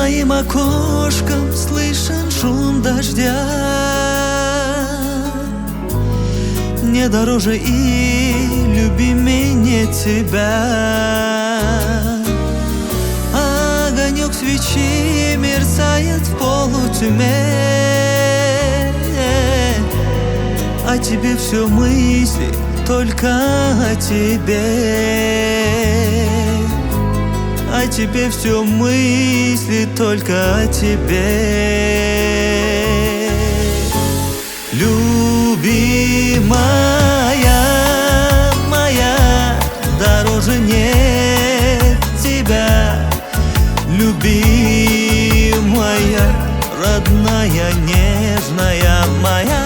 моим окошком слышен шум дождя. Мне дороже и любимее тебя. Огонек свечи мерцает в полутьме, а тебе все мысли только о тебе. А тебе все мысли только о тебе. Любимая моя, дороже нет тебя. Любимая, родная, нежная моя.